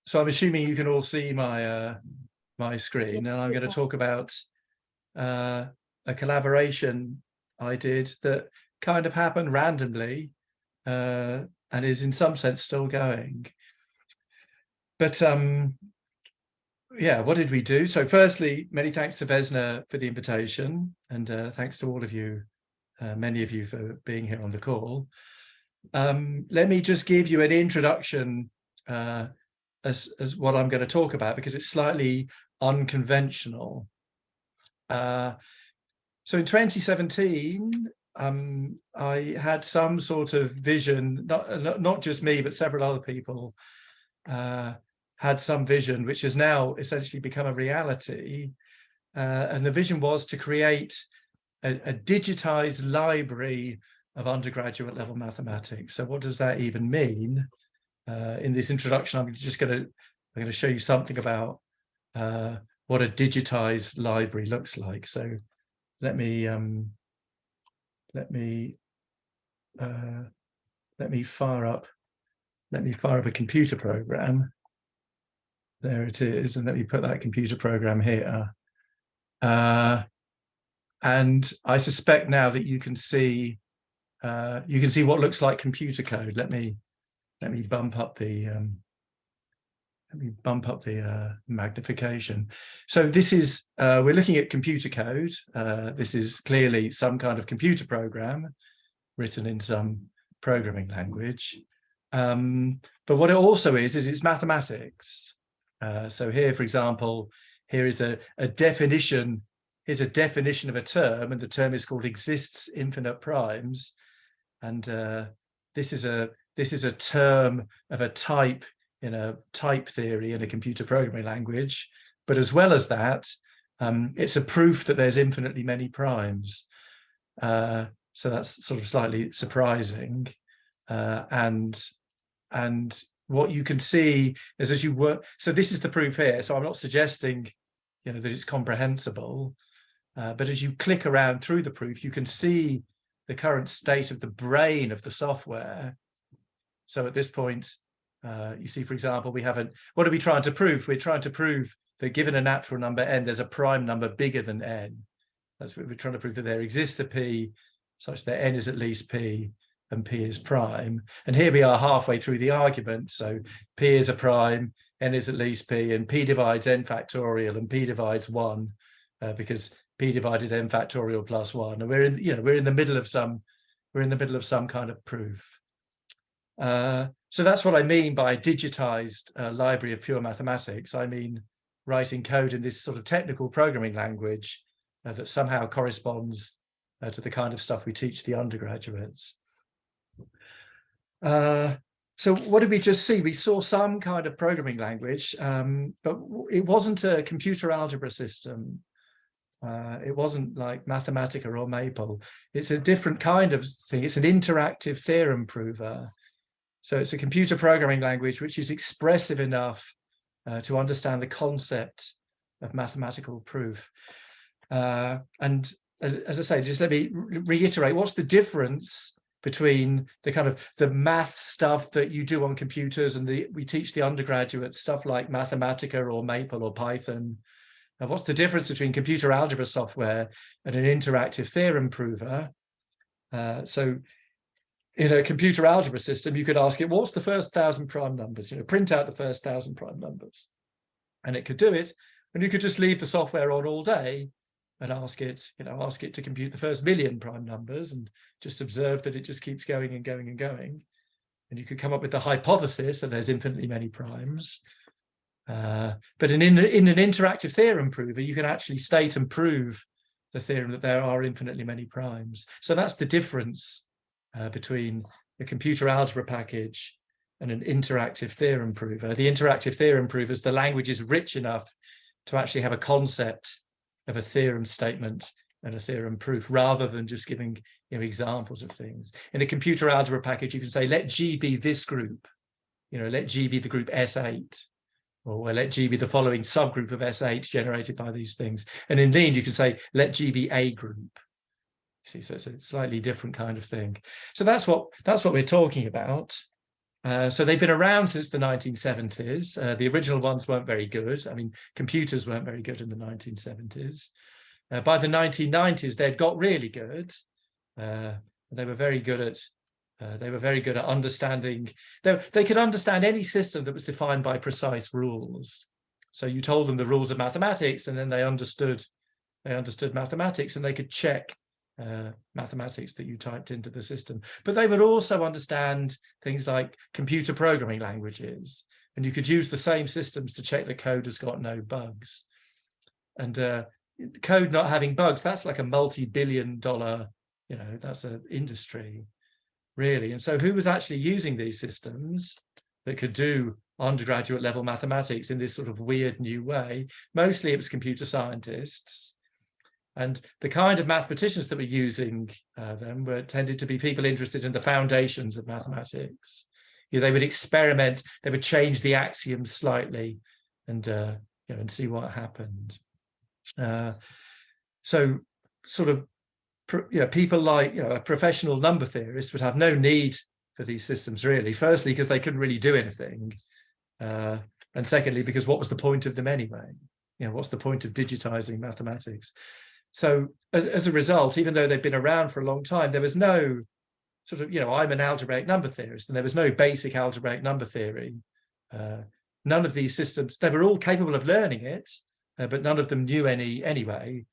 So I'm assuming you can all see my my screen, and I'm going to talk about a collaboration I did that kind of happened randomly and is in some sense still going. But yeah, what did we do? So firstly, many thanks to Xena for the invitation, and thanks to all of you, many of you, for being here on the call. Let me just give you an introduction as what I'm going to talk about, because it's slightly unconventional. So in 2017, I had some sort of vision, not just me, but several other people had some vision, which has now essentially become a reality. And the vision was to create a digitized library of undergraduate level mathematics. So what does that even mean? In this introduction, I'm going to show you something about what a digitized library looks like. So let me fire up a computer program. There it is, and let me put that computer program here. And I suspect now that you can see what looks like computer code. Let me bump up the magnification. So this is we're looking at computer code. This is clearly some kind of computer program written in some programming language. But what it also is it's mathematics. So here, for example, here is a definition. Here's a definition of a term, and the term is called exists infinite primes. And this is a term of a type in a type theory in a computer programming language. But as well as that, it's a proof that there's infinitely many primes. So that's sort of slightly surprising. And what you can see is as you work, so this is the proof here. So I'm not suggesting, that it's comprehensible, but as you click around through the proof, you can see the current state of the brain of the software. So at this point, you see, for example, what are we trying to prove? We're trying to prove that given a natural number n, there's a prime number bigger than n. That's what we're trying to prove, that there exists a p such that n is at least p and p is prime. And here we are halfway through the argument. So p is a prime, n is at least p, and p divides n factorial, and p divides 1 because p divided n factorial plus 1. And we're in the middle of some kind of proof. So that's what I mean by a digitized library of pure mathematics. I mean writing code in this sort of technical programming language that somehow corresponds to the kind of stuff we teach the undergraduates. So what did we just see? We saw some kind of programming language, but it wasn't a computer algebra system. It wasn't like Mathematica or Maple. It's a different kind of thing. It's an interactive theorem prover. So it's a computer programming language which is expressive enough to understand the concept of mathematical proof. And as I say, just let me reiterate, what's the difference between the math stuff that you do on computers and we teach the undergraduates stuff like Mathematica or Maple or Python? And what's the difference between computer algebra software and an interactive theorem prover? So in a computer algebra system, you could ask it, what's the first 1,000 prime numbers? Print out the first 1,000 prime numbers. And it could do it. And you could just leave the software on all day and ask it to compute the first 1,000,000 prime numbers and just observe that it just keeps going and going and going. And you could come up with the hypothesis that there's infinitely many primes. But in an interactive theorem prover, you can actually state and prove the theorem that there are infinitely many primes. So that's the difference between a computer algebra package and an interactive theorem prover. The interactive theorem provers, the language is rich enough to actually have a concept of a theorem statement and a theorem proof, rather than just giving examples of things. In a computer algebra package, you can say, let G be this group, let G be the group S8, or let G be the following subgroup of S8 generated by these things. And in Lean, you can say, let G be a group. See, so it's a slightly different kind of thing. So that's what we're talking about. So they've been around since the 1970s. The original ones weren't very good. I mean, computers weren't very good in the 1970s. By the 1990s, they'd got really good. They were very good at understanding. They could understand any system that was defined by precise rules. So you told them the rules of mathematics, and then they understood mathematics, and they could check mathematics that you typed into the system. But they would also understand things like computer programming languages, and you could use the same systems to check the code has got no bugs. And code not having bugs, that's like a multi-billion-dollar, that's an industry, really. And so who was actually using these systems that could do undergraduate level mathematics in this sort of weird new way? Mostly it was computer scientists. And the kind of mathematicians that were using them tended to be people interested in the foundations of mathematics. They would experiment, they would change the axioms slightly, and and see what happened. So sort of people like a professional number theorist would have no need for these systems, really. Firstly, because they couldn't really do anything, and secondly, because what was the point of them anyway? What's the point of digitizing mathematics? So as a result, even though they've been around for a long time, there was no sort of, I'm an algebraic number theorist, and there was no basic algebraic number theory. None of these systems, they were all capable of learning it, but none of them knew any anyway,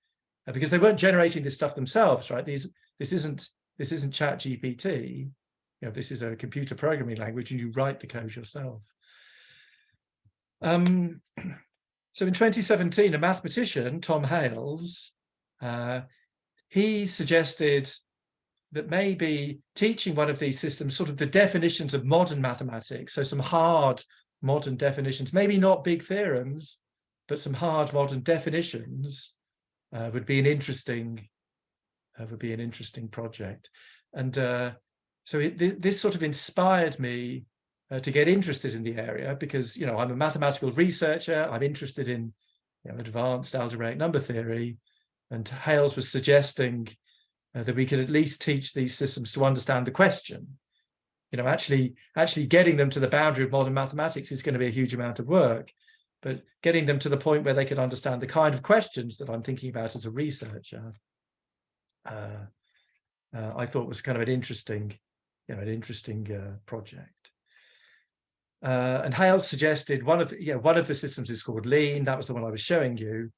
because they weren't generating this stuff themselves, right? This isn't ChatGPT. This is a computer programming language, and you write the code yourself. So in 2017, a mathematician, Tom Hales, he suggested that maybe teaching one of these systems, sort of the definitions of modern mathematics, so some hard modern definitions, maybe not big theorems, but some hard modern definitions, would be an interesting project. And so this sort of inspired me to get interested in the area, because I'm a mathematical researcher. I'm interested in advanced algebraic number theory, and Hales was suggesting that we could at least teach these systems to understand the question. Actually getting them to the boundary of modern mathematics is going to be a huge amount of work, but getting them to the point where they could understand the kind of questions that I'm thinking about as a researcher, I thought was kind of an interesting project. And Hales suggested one of the systems is called Lean. That was the one I was showing you.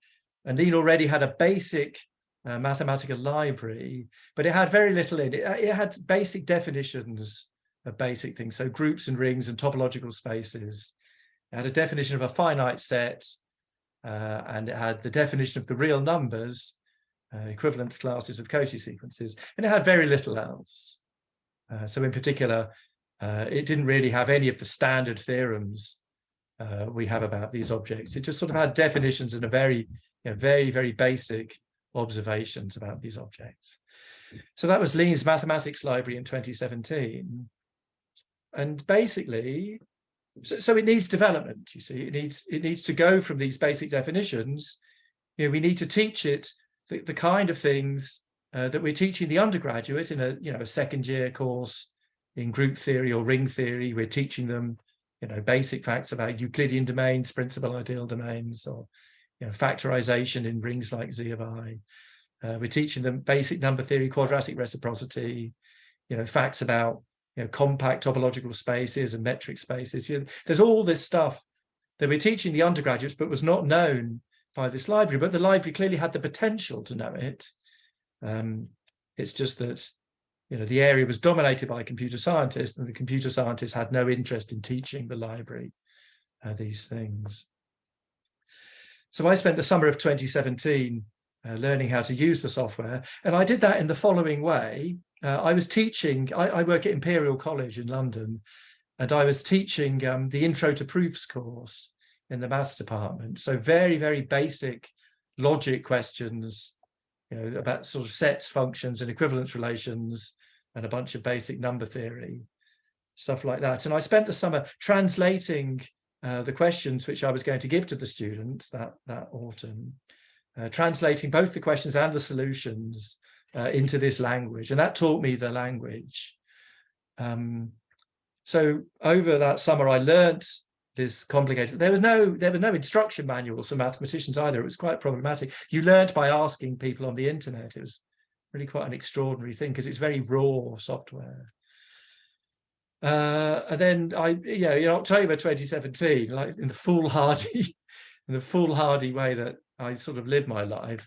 And Lean already had a basic mathematical library, but it had very little in it. It had basic definitions of basic things, so groups and rings and topological spaces. It had a definition of a finite set, and it had the definition of the real numbers, equivalence classes of Cauchy sequences, and it had very little else. So in particular, it didn't really have any of the standard theorems we have about these objects. It just sort of had definitions and a very, very basic observations about these objects. So that was Lean's mathematics library in 2017. And basically, so it needs development, you see. It needs to go from these basic definitions. We need to teach it the kind of things that we're teaching the undergraduate in a second year course in group theory or ring theory. We're teaching them basic facts about Euclidean domains, principal ideal domains, or factorization in rings like Z of I. We're teaching them basic number theory, quadratic reciprocity, facts about compact topological spaces and metric spaces. There's all this stuff that we're teaching the undergraduates, but was not known by this library. But the library clearly had the potential to know it. It's just that the area was dominated by computer scientists, and the computer scientists had no interest in teaching the library these things. So I spent the summer of 2017 learning how to use the software, and I did that in the following way. I was teaching, I work at Imperial College in London, and I was teaching the Intro to Proofs course in the maths department. So very, very basic logic questions, about sort of sets, functions, and equivalence relations, and a bunch of basic number theory, stuff like that. And I spent the summer translating the questions which I was going to give to the students that autumn, translating both the questions and the solutions into this language. And that taught me the language. So over that summer, I learnt this complicated, there was no instruction manuals for mathematicians either. It was quite problematic. You learned by asking people on the internet. It was really quite an extraordinary thing because it's very raw software. And then in October 2017, like in the foolhardy way that I sort of live my life,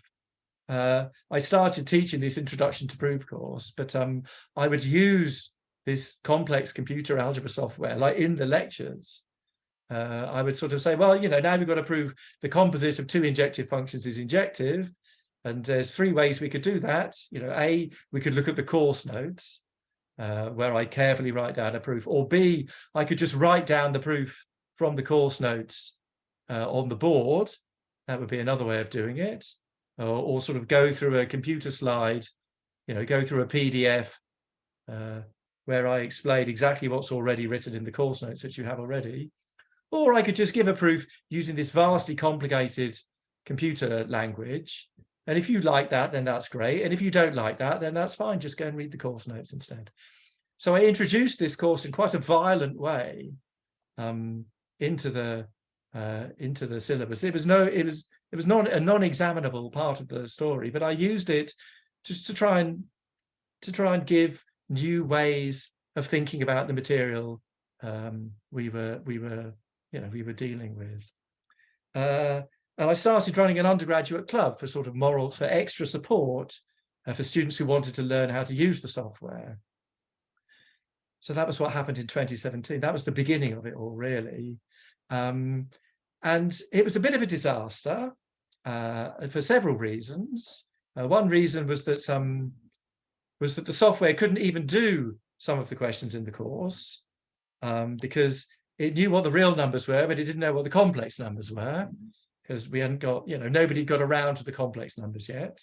I started teaching this Introduction to Proof course, but I would use this complex computer algebra software, like in the lectures. I would sort of say, well, now we've got to prove the composite of two injective functions is injective. And there's three ways we could do that. A, we could look at the course notes, where I carefully write down a proof. Or B, I could just write down the proof from the course notes on the board. That would be another way of doing it. Or sort of go through a computer slide, go through a PDF where I explain exactly what's already written in the course notes that you have already. Or I could just give a proof using this vastly complicated computer language. And if you like that, then that's great. And if you don't like that, then that's fine. Just go and read the course notes instead. So I introduced this course in quite a violent way into the syllabus. It was not a non-examinable part of the story, but I used it to try and give new ways of thinking about the material we were dealing with. And I started running an undergraduate club for sort of morals, for extra support for students who wanted to learn how to use the software. So that was what happened in 2017. That was the beginning of it all, really. And it was a bit of a disaster for several reasons. One reason was that the software couldn't even do some of the questions in the course because it knew what the real numbers were, but it didn't know what the complex numbers were, because we hadn't got, nobody got around to the complex numbers yet.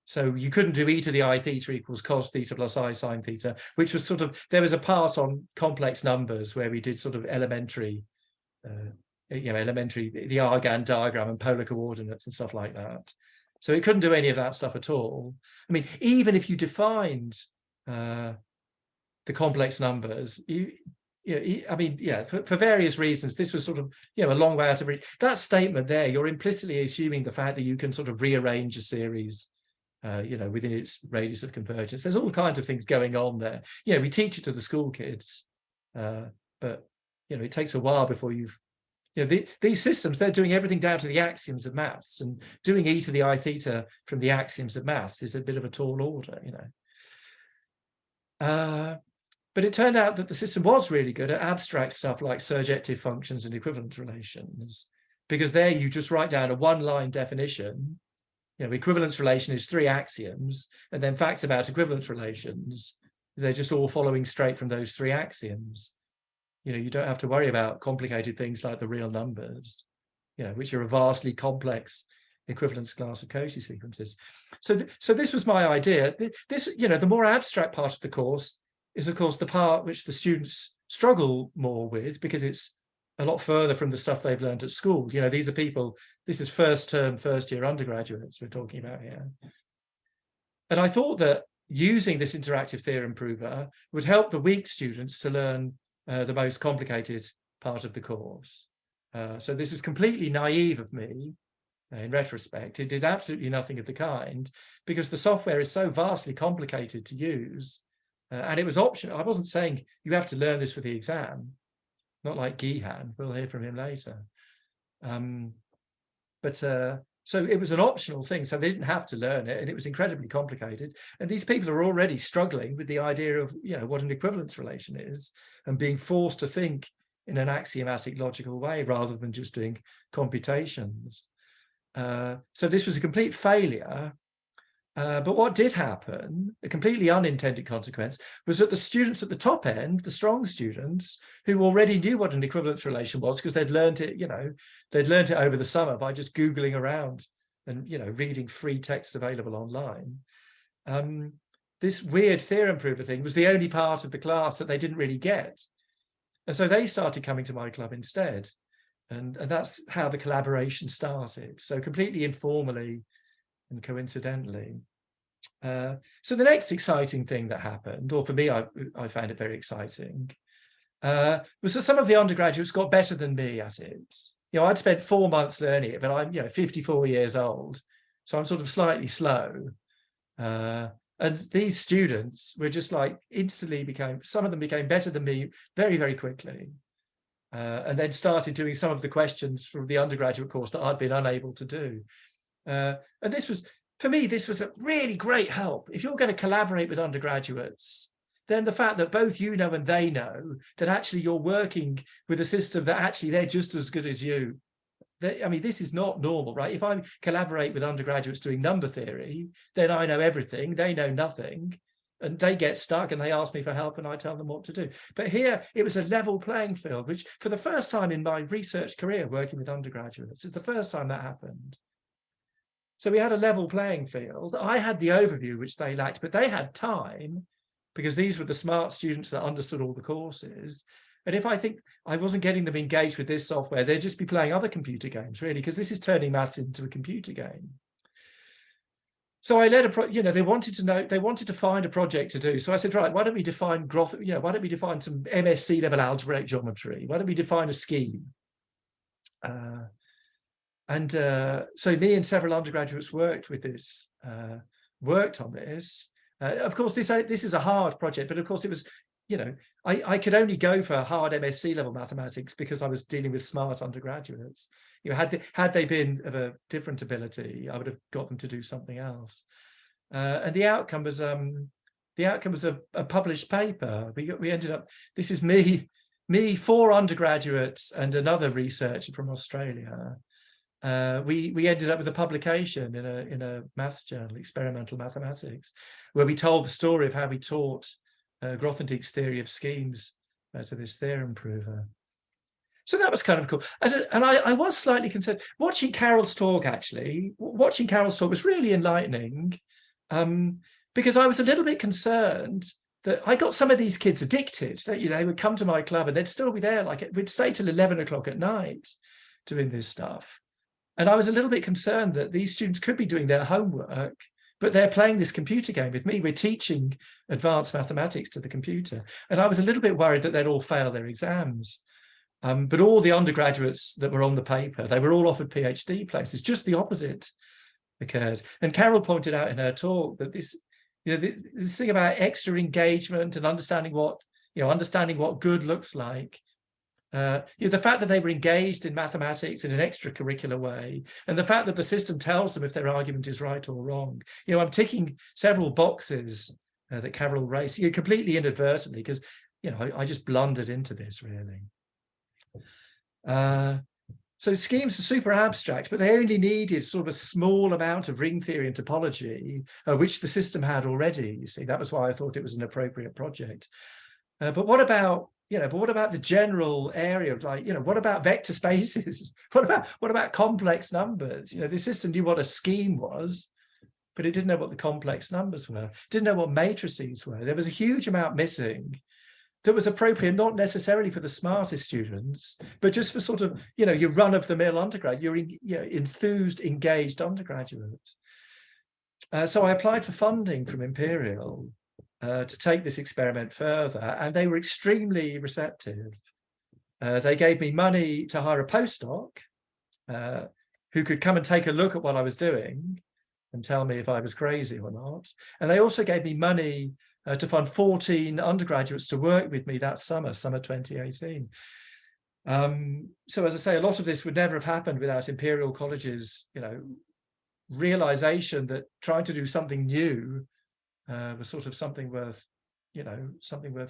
So you couldn't do e to the I theta equals cos theta plus I sine theta, which was sort of, there was a pass on complex numbers where we did sort of elementary, the Argand diagram and polar coordinates and stuff like that. So it couldn't do any of that stuff at all. I mean, even if you defined the complex numbers, for various reasons, this was sort of, a long way out of reach. That statement there, you're implicitly assuming the fact that you can sort of rearrange a series, within its radius of convergence. There's all kinds of things going on there. We teach it to the school kids, but, it takes a while before you've, these systems, they're doing everything down to the axioms of maths, and doing e to the I theta from the axioms of maths is a bit of a tall order, But it turned out that the system was really good at abstract stuff like surjective functions and equivalence relations, because there you just write down a one-line definition. Equivalence relation is three axioms, and then facts about equivalence relations, they're just all following straight from those three axioms. You don't have to worry about complicated things like the real numbers, which are a vastly complex equivalence class of Cauchy sequences. So this was my idea. This, the more abstract part of the course is, of course, the part which the students struggle more with, because it's a lot further from the stuff they've learned at school. These are people, this is first term, first year undergraduates we're talking about here. And I thought that using this interactive theorem prover would help the weak students to learn the most complicated part of the course. So this was completely naive of me in retrospect. It did absolutely nothing of the kind, because the software is so vastly complicated to use. And it was optional. I wasn't saying you have to learn this for the exam, not like Gihan. We'll hear from him later. So it was an optional thing, so they didn't have to learn it, and it was incredibly complicated. And these people are already struggling with the idea of, what an equivalence relation is, and being forced to think in an axiomatic logical way rather than just doing computations. So this was a complete failure. But what did happen, a completely unintended consequence, was that the students at the top end, the strong students, who already knew what an equivalence relation was because they'd learned it, they'd learned it over the summer by just Googling around and, reading free texts available online. This weird theorem prover thing was the only part of the class that they didn't really get. And so they started coming to my club instead. And that's how the collaboration started. So completely informally and coincidentally. So the next exciting thing that happened, or for me, I found it very exciting, was that some of the undergraduates got better than me at it. You know, I'd spent 4 months learning it, but I'm, 54 years old, so I'm sort of slightly slow. And these students were just like instantly some of them became better than me very, very quickly. And then started doing some of the questions from the undergraduate course that I'd been unable to do. And this was, for me, this was a really great help. If you're going to collaborate with undergraduates, then the fact that both you know and they know that actually you're working with a system that actually they're just as good as you. I mean, this is not normal, right? If I collaborate with undergraduates doing number theory, then I know everything, they know nothing, and they get stuck and they ask me for help and I tell them what to do. But here it was a level playing field, which for the first time in my research career working with undergraduates, it's the first time that happened. So we had a level playing field. I had the overview, which they lacked, but they had time because these were the smart students that understood all the courses. And if I think I wasn't getting them engaged with this software, they'd just be playing other computer games, really, because this is turning maths into a computer game. So I led they wanted to find a project to do. So I said, right, why don't we define why don't we define some MSc level algebraic geometry? Why don't we define a scheme? So me and several undergraduates worked on this. Of course, this is a hard project, but of course it was, I could only go for hard MSc level mathematics because I was dealing with smart undergraduates. Had they been of a different ability, I would have got them to do something else. And the outcome was a published paper. We ended up. This is me, 4 undergraduates, and another researcher from Australia. We ended up with a publication in a maths journal, Experimental Mathematics, where we told the story of how we taught Grothendieck's theory of schemes to this theorem prover. So that was kind of cool. I was slightly concerned. Watching Carol's talk was really enlightening, because I was a little bit concerned that I got some of these kids addicted. That they would come to my club and they'd still be there, like we'd stay till 11 o'clock at night doing this stuff. And I was a little bit concerned that these students could be doing their homework, but they're playing this computer game with me. We're teaching advanced mathematics to the computer. And I was a little bit worried that they'd all fail their exams. But all the undergraduates that were on the paper, they were all offered PhD places. Just the opposite occurred. And Carol pointed out in her talk that this thing about extra engagement and understanding what good looks like, the fact that they were engaged in mathematics in an extracurricular way, and the fact that the system tells them if their argument is right or wrong. I'm ticking several boxes that Carol raised, completely inadvertently, because I just blundered into this, really. So schemes are super abstract, but they only needed sort of a small amount of ring theory and topology, which the system had already. You see, that was why I thought it was an appropriate project. But what about the general area of, like, what about vector spaces? What about complex numbers? The system knew what a scheme was, but it didn't know what the complex numbers were. Didn't know what matrices were. There was a huge amount missing that was appropriate, not necessarily for the smartest students, but just for sort of, your run-of-the-mill undergrad, your enthused, engaged undergraduate. So I applied for funding from Imperial to take this experiment further, and they were extremely receptive. They gave me money to hire a postdoc who could come and take a look at what I was doing and tell me if I was crazy or not. And they also gave me money to fund 14 undergraduates to work with me that summer 2018. So as I say, a lot of this would never have happened without Imperial College's, realization that trying to do something new was sort of something worth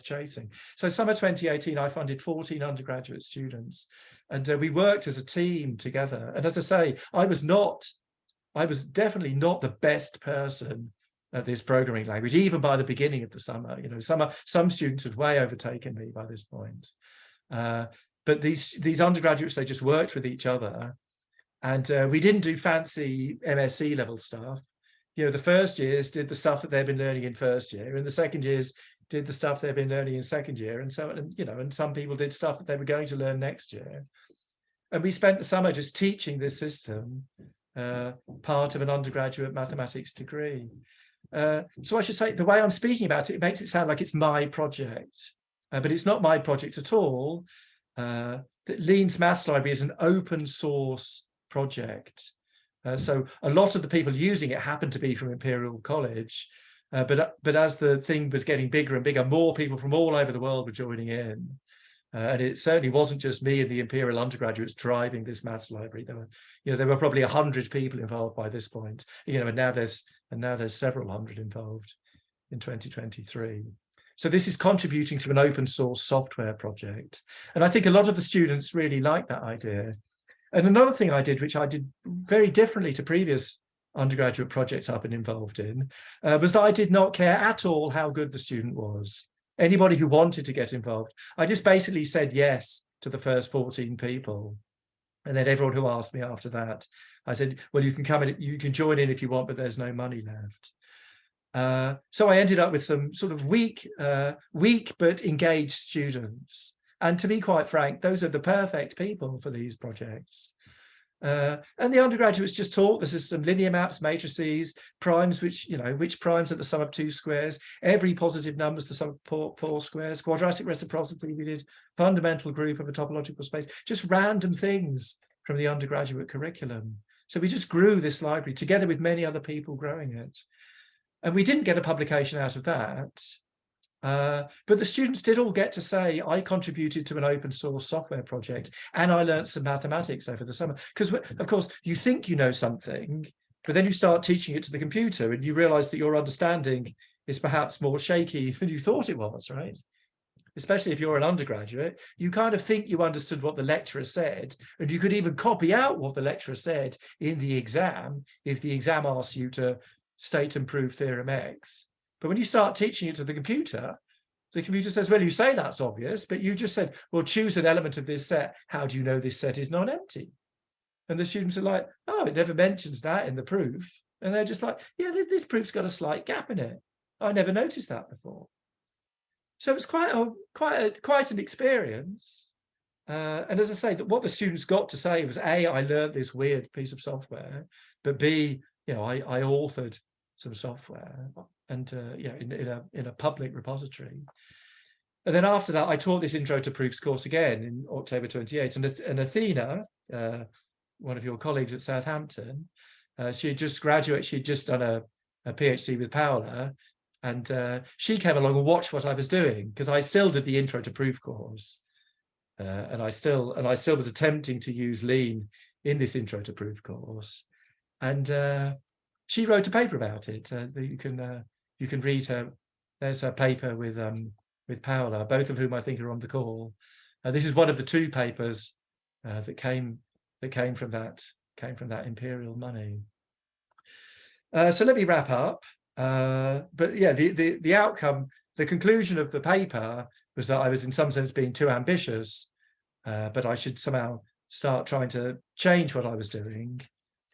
chasing. So summer 2018, I funded 14 undergraduate students, and we worked as a team together. And as I say, I was definitely not the best person at this programming language, even by the beginning of the summer. Some students had way overtaken me by this point. But these undergraduates, they just worked with each other. And we didn't do fancy MSc level stuff. The first years did the stuff that they've been learning in first year, and the second years did the stuff they've been learning in second year, and so and some people did stuff that they were going to learn next year. And we spent the summer just teaching this system, part of an undergraduate mathematics degree. So I should say the way I'm speaking about it, it makes it sound like it's my project, but it's not my project at all. Lean's Maths Library is an open source project. So a lot of the people using it happen to be from Imperial College, but as the thing was getting bigger and bigger, more people from all over the world were joining in. And it certainly wasn't just me and the Imperial undergraduates driving this maths library. There were probably 100 people involved by this point, and now there's several hundred involved in 2023. So this is contributing to an open source software project. And I think a lot of the students really like that idea. And another thing I did, which I did very differently to previous undergraduate projects I've been involved in, was that I did not care at all how good the student was. Anybody who wanted to get involved, I just basically said yes to the first 14 people. And then everyone who asked me after that, I said, well, you can come in, you can join in if you want, but there's no money left. So I ended up with some sort of weak but engaged students. And to be quite frank, those are the perfect people for these projects. And the undergraduates just taught the system, linear maps, matrices, primes, which primes are the sum of two squares, every positive number is the sum of four squares, quadratic reciprocity, we did fundamental group of a topological space, just random things from the undergraduate curriculum. So we just grew this library together with many other people growing it. And we didn't get a publication out of that. But the students did all get to say, I contributed to an open source software project and I learned some mathematics over the summer. Because, of course, you think you know something, but then you start teaching it to the computer and you realize that your understanding is perhaps more shaky than you thought it was, right? Especially if you're an undergraduate, you kind of think you understood what the lecturer said, and you could even copy out what the lecturer said in the exam if the exam asks you to state and prove theorem X. But when you start teaching it to the computer says, well, you say that's obvious, but you just said, well, choose an element of this set. How do you know this set is non-empty? And the students are like, oh, it never mentions that in the proof. And they're just like, yeah, this proof's got a slight gap in it. I never noticed that before. So it was quite an experience. And as I say, what the students got to say was, A, I learned this weird piece of software, but B, I authored some software and in a public repository. And then after that, I taught this Intro to Proofs course again in October 28. And Xena, one of your colleagues at Southampton, she had just graduated, she'd just done a PhD with Paola, and she came along and watched what I was doing, because I still did the Intro to Proof course. And I still was attempting to use Lean in this Intro to Proof course. And she wrote a paper about it. You can read her. There's her paper with Paola, both of whom I think are on the call. This is one of the two papers that came from that Imperial money. So let me wrap up. But yeah, the outcome, the conclusion of the paper was that I was in some sense being too ambitious, but I should somehow start trying to change what I was doing.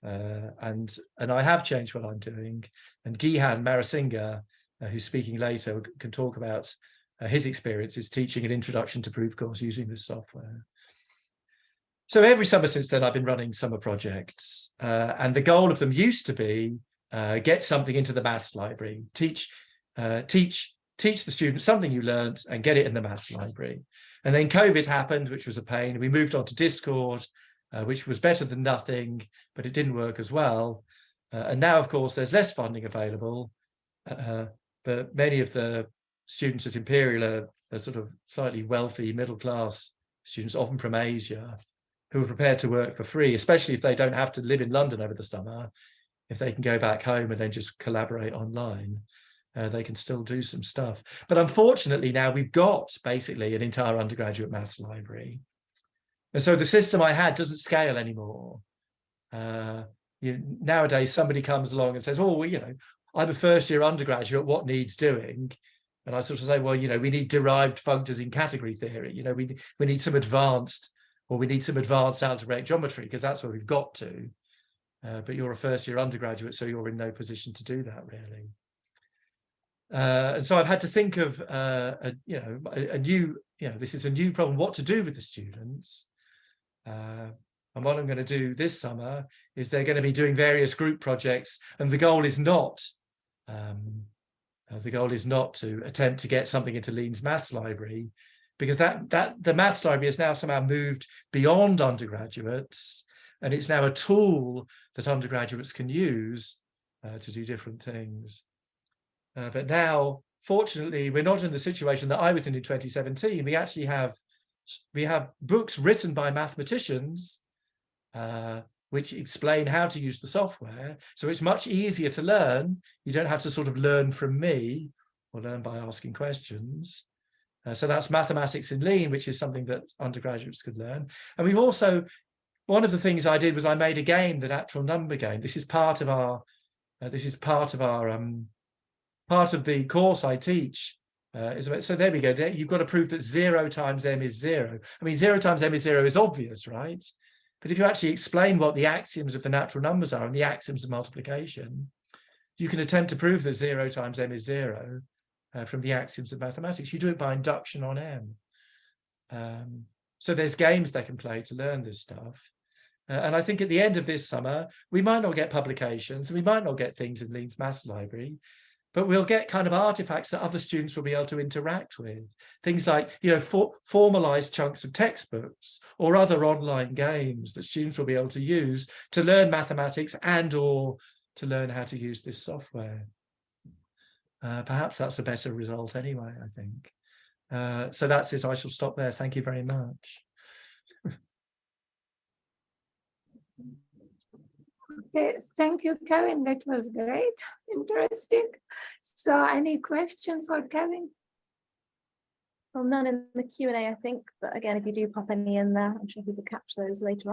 And I have changed what I'm doing. And Gihan Marasinga, who's speaking later, can talk about his experiences teaching an introduction to proof course using this software. So every summer since then, I've been running summer projects, and the goal of them used to be get something into the maths library, teach the students something you learned and get it in the maths library. And then COVID happened, which was a pain. We moved on to Discord, which was better than nothing, but it didn't work as well. And now, of course, there's less funding available, but many of the students at Imperial are sort of slightly wealthy, middle-class students, often from Asia, who are prepared to work for free, especially if they don't have to live in London over the summer. If they can go back home and then just collaborate online, they can still do some stuff. But unfortunately, now we've got basically an entire undergraduate maths library. And so the system I had doesn't scale anymore. Nowadays, somebody comes along and says, oh, well, I'm a first-year undergraduate, what needs doing? And I sort of say, well, we need derived functors in category theory. We need some advanced algebraic geometry, because that's where we've got to. But you're a first-year undergraduate, so you're in no position to do that, really. And so I've had to think of a new, this is a new problem, what to do with the students. And what I'm going to do this summer is they're going to be doing various group projects, and the goal is not The goal is not to attempt to get something into Lean's maths library, because the maths library has now somehow moved beyond undergraduates, and it's now a tool that undergraduates can use to do different things. But now, fortunately, we're not in the situation that I was in 2017. We actually have books written by mathematicians which explain how to use the software. So it's much easier to learn. You don't have to sort of learn from me or learn by asking questions. So that's mathematics in Lean, which is something that undergraduates could learn. And we've also, one of the things I did was I made a game, the natural number game. This is part of our, part of the course I teach. So there we go. You've got to prove that 0 times m is 0. I mean, 0 times m is 0 is obvious, right? But if you actually explain what the axioms of the natural numbers are and the axioms of multiplication, you can attempt to prove that 0 times m is 0 from the axioms of mathematics. You do it by induction on m. So there's games they can play to learn this stuff. And I think at the end of this summer, we might not get publications, and we might not get things in Lean's maths library, but we'll get kind of artifacts that other students will be able to interact with. Things like, formalized chunks of textbooks or other online games that students will be able to use to learn mathematics and or to learn how to use this software. Perhaps that's a better result anyway, I think. So that's it. I shall stop there. Thank you very much. Okay, thank you, Kevin. That was great, interesting. So any question for Kevin? Well, none in the Q&A, I think. But again, if you do pop any in there, I'm sure people catch those later on.